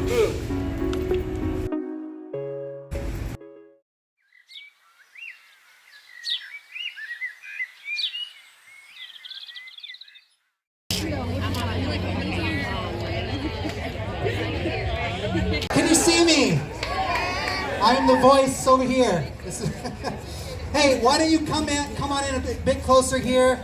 Can you see me? I'm the voice over here. Hey, why don't you come on in a bit closer here?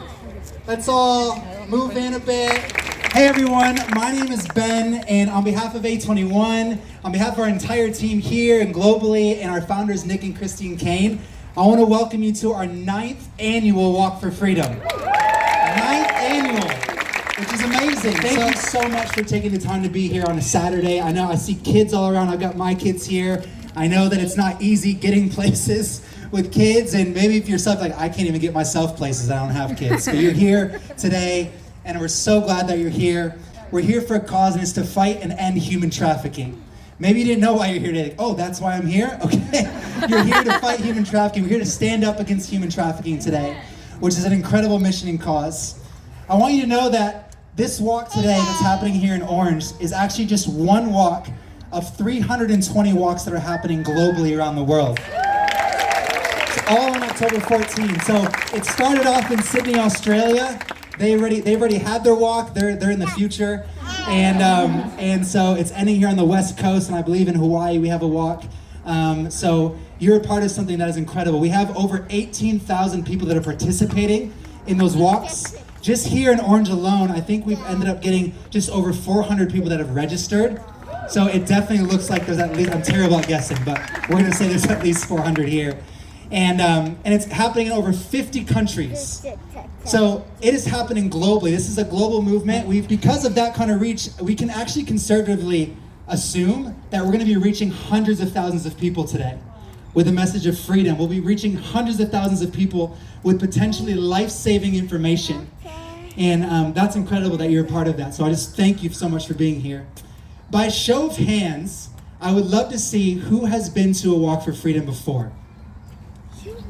Let's all move in a bit. Hey everyone, my name is Ben, and on behalf of A21, on behalf of our entire team here and globally, and our founders Nick and Christine Kane, I want to welcome you to our 9th annual Walk for Freedom. 9th annual, which is amazing. Thank you so much for taking the time to be here on a Saturday. I know I see kids all around. I've got my kids here. I know that it's not easy getting places with kids, and maybe if you're yourself like, I can't even get myself places, I don't have kids. But you're here today, and we're so glad that you're here. We're here for a cause, and it's to fight and end human trafficking. Maybe you didn't know why you're here today. Oh, that's why I'm here? Okay. You're here to fight human trafficking. We're here to stand up against human trafficking today, which is an incredible mission and cause. I want you to know that this walk today that's happening here in Orange is actually just one walk of 320 walks that are happening globally around the world. All on October 14th. So it started off in Sydney, Australia. They've already had their walk. They're in the future, and so it's ending here on the West Coast, and I believe in Hawaii we have a walk. So you're a part of something that is incredible. We have over 18,000 people that are participating in those walks. Just here in Orange alone, I think we've ended up getting just over 400 people that have registered. So it definitely looks like there's at least, I'm terrible at guessing, but we're gonna say there's at least 400 here. And it's happening in over 50 countries. So it is happening globally. This is a global movement. Because of that kind of reach, we can actually conservatively assume that we're gonna be reaching hundreds of thousands of people today with a message of freedom. We'll be reaching hundreds of thousands of people with potentially life-saving information. And that's incredible that you're a part of that. So I just thank you so much for being here. By show of hands, I would love to see who has been to a Walk for Freedom before.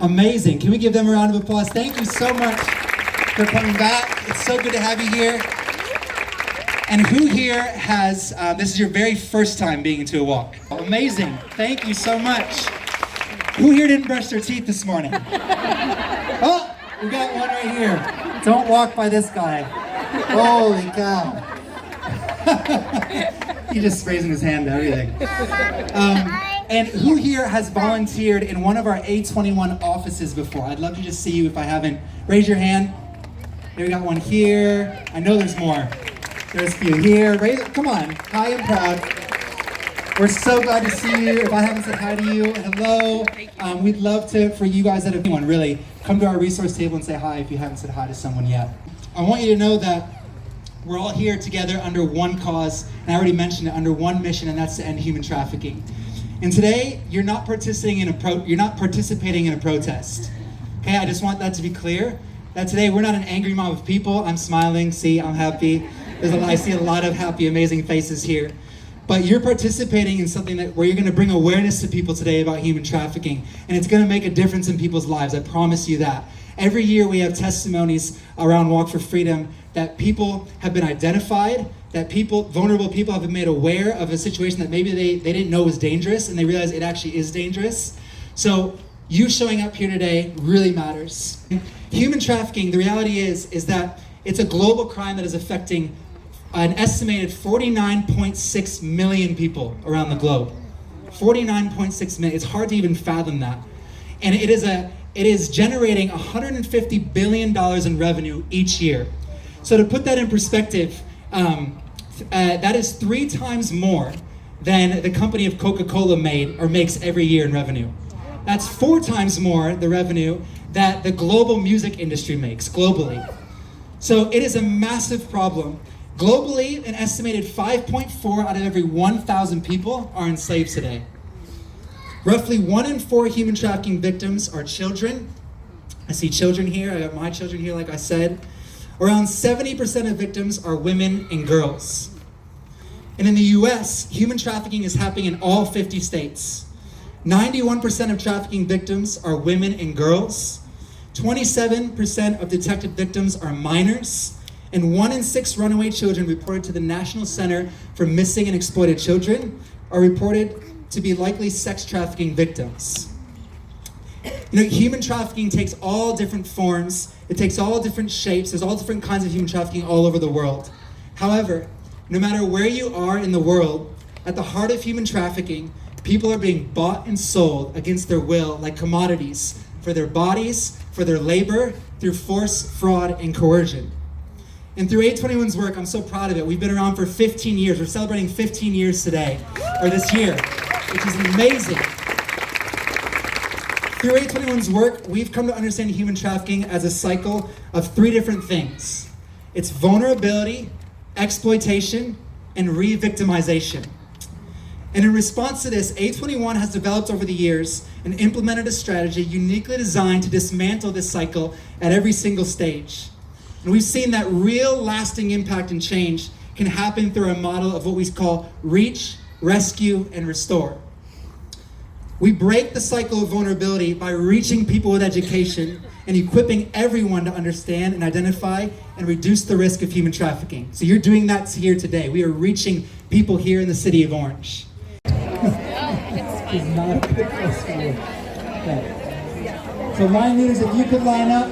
Amazing. Can we give them a round of applause? Thank you so much for coming back. It's so good to have you here. And who here has, this is your very first time being into a walk? Amazing. Thank you so much. Who here didn't brush their teeth this morning? Oh, we got one right here. Don't walk by this guy. Holy cow. He just raising his hand to everything. And who here has volunteered in one of our A21 offices before? I'd love to just see you if I haven't. Raise your hand. There we got one here. I know there's more. There's a few here. Come on, high and proud. We're so glad to see you. If I haven't said hi to you, hello. We'd love for you guys that have anyone really, come to our resource table and say hi if you haven't said hi to someone yet. I want you to know that we're all here together under one cause, and I already mentioned it, under one mission, and that's to end human trafficking. And today, you're not participating in a protest. Okay, I just want that to be clear. That today we're not an angry mob of people. I'm smiling. See, I'm happy. I see a lot of happy, amazing faces here. But you're participating in something where you're going to bring awareness to people today about human trafficking, and it's going to make a difference in people's lives. I promise you that. Every year we have testimonies around Walk for Freedom that people have been identified, that vulnerable people have been made aware of a situation that maybe they didn't know was dangerous, and they realize it actually is dangerous. So you showing up here today really matters. Human trafficking, the reality is that it's a global crime that is affecting an estimated 49.6 million people around the globe. 49.6 million, it's hard to even fathom that. And it is generating $150 billion in revenue each year. So to put that in perspective, that is 3 times more than the company of Coca-Cola makes every year in revenue. That's 4 times more the revenue that the global music industry makes globally. So it is a massive problem. Globally, an estimated 5.4 out of every 1,000 people are enslaved today. Roughly 1 in 4 human trafficking victims are children. I see children here, I got my children here like I said. Around 70% of victims are women and girls. And in the US, human trafficking is happening in all 50 states. 91% of trafficking victims are women and girls. 27% of detected victims are minors. and 1 in 6 runaway children reported to the National Center for Missing and Exploited Children are reported to be likely sex trafficking victims. You know, human trafficking takes all different forms, it takes all different shapes, there's all different kinds of human trafficking all over the world. However, no matter where you are in the world, at the heart of human trafficking, people are being bought and sold against their will like commodities for their bodies, for their labor, through force, fraud, and coercion. And through A21's work, I'm so proud of it. We've been around for 15 years. We're celebrating 15 years today, or this year, which is amazing. Through A21's work, we've come to understand human trafficking as a cycle of 3 different things. It's vulnerability, exploitation, and re-victimization. And in response to this, A21 has developed over the years and implemented a strategy uniquely designed to dismantle this cycle at every single stage. And we've seen that real lasting impact and change can happen through a model of what we call reach, rescue, and restore. We break the cycle of vulnerability by reaching people with education and equipping everyone to understand and identify and reduce the risk of human trafficking. So you're doing that here today. We are reaching people here in the city of Orange. It's not a good place for you. Okay. So line leaders, if you could line up.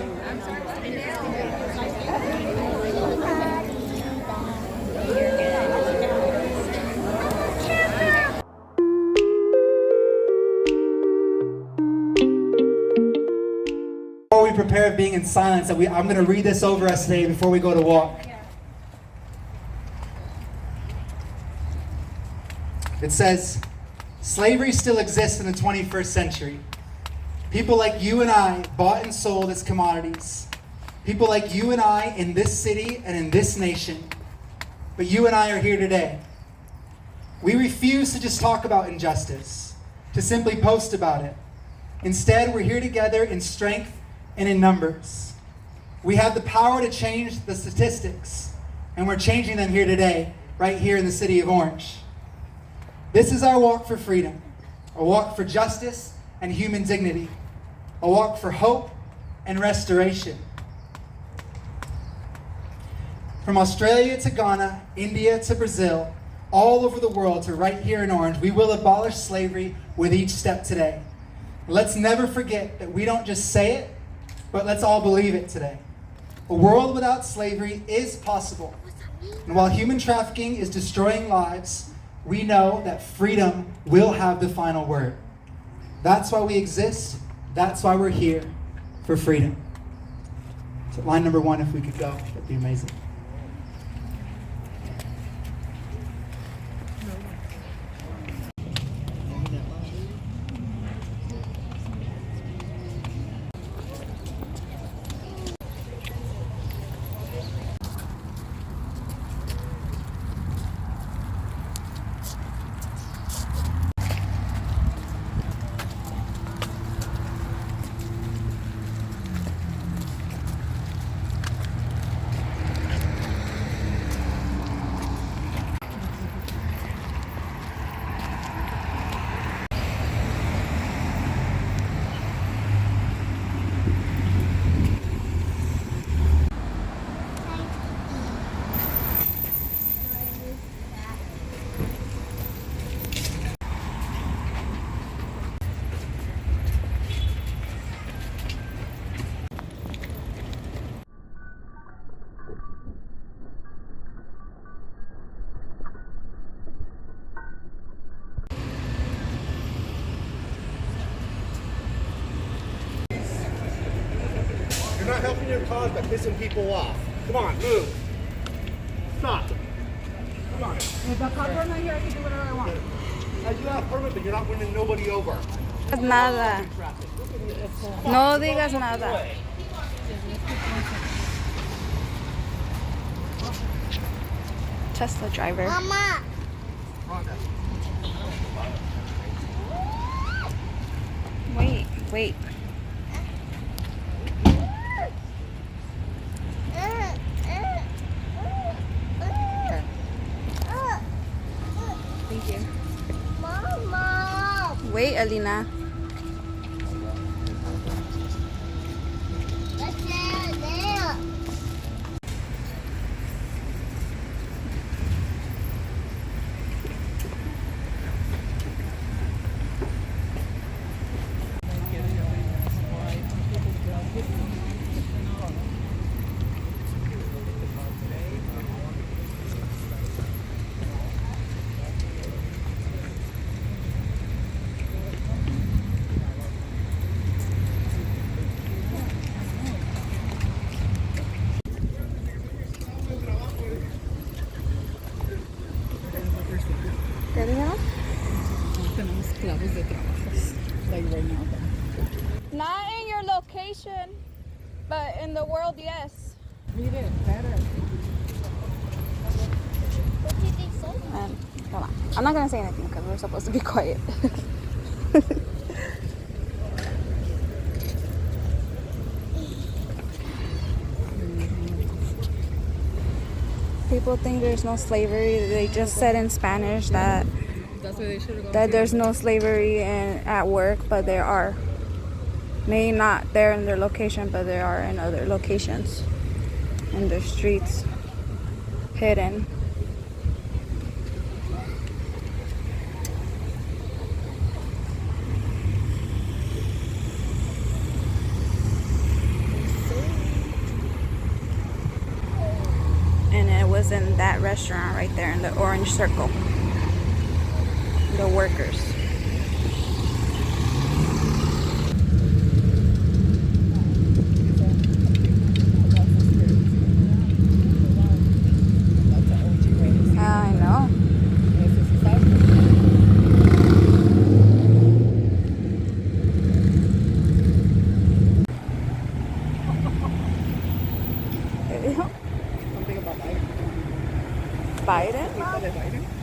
Before we prepare being in silence, I'm going to read this over us today before we go to walk. It says, slavery still exists in the 21st century. People like you and I bought and sold as commodities. People like you and I in this city and in this nation. But you and I are here today. We refuse to just talk about injustice, to simply post about it. Instead, we're here together in strength and in numbers. We have the power to change the statistics, and we're changing them here today, right here in the city of Orange. This is our walk for freedom, a walk for justice and human dignity, a walk for hope and restoration. From Australia to Ghana, India to Brazil, all over the world to right here in Orange, we will abolish slavery with each step today. Let's never forget that we don't just say it, but let's all believe it today. A world without slavery is possible. And while human trafficking is destroying lives, we know that freedom will have the final word. That's why we exist. That's why we're here, for freedom. So line number 1, if we could go, that'd be amazing. You're not helping your cause by pissing people off. Come on, move. Stop. Come on. If the cops are not here, I can do whatever I want. You have a permit, but you're not winning nobody over. Nada. No digas nada. Tesla driver. Mama. Wait. Thank you. Mama. Wait, Alina. What's there? ¿Qué dijeron? Tenemos esclavos de trabajos. Like right now. Not in your location, but in the world, yes. Read it better. What did they say? And hold on. I'm not gonna say anything because we're supposed to be quiet. People think there's no slavery. They just said in Spanish that That's why they should have gone. that there's no slavery at work, but there are. Maybe not there in their location, but there are in other locations, in the streets, hidden. And it was in that restaurant right there in the orange circle. The workers. I know. Something about Biden. Biden? People de Biden.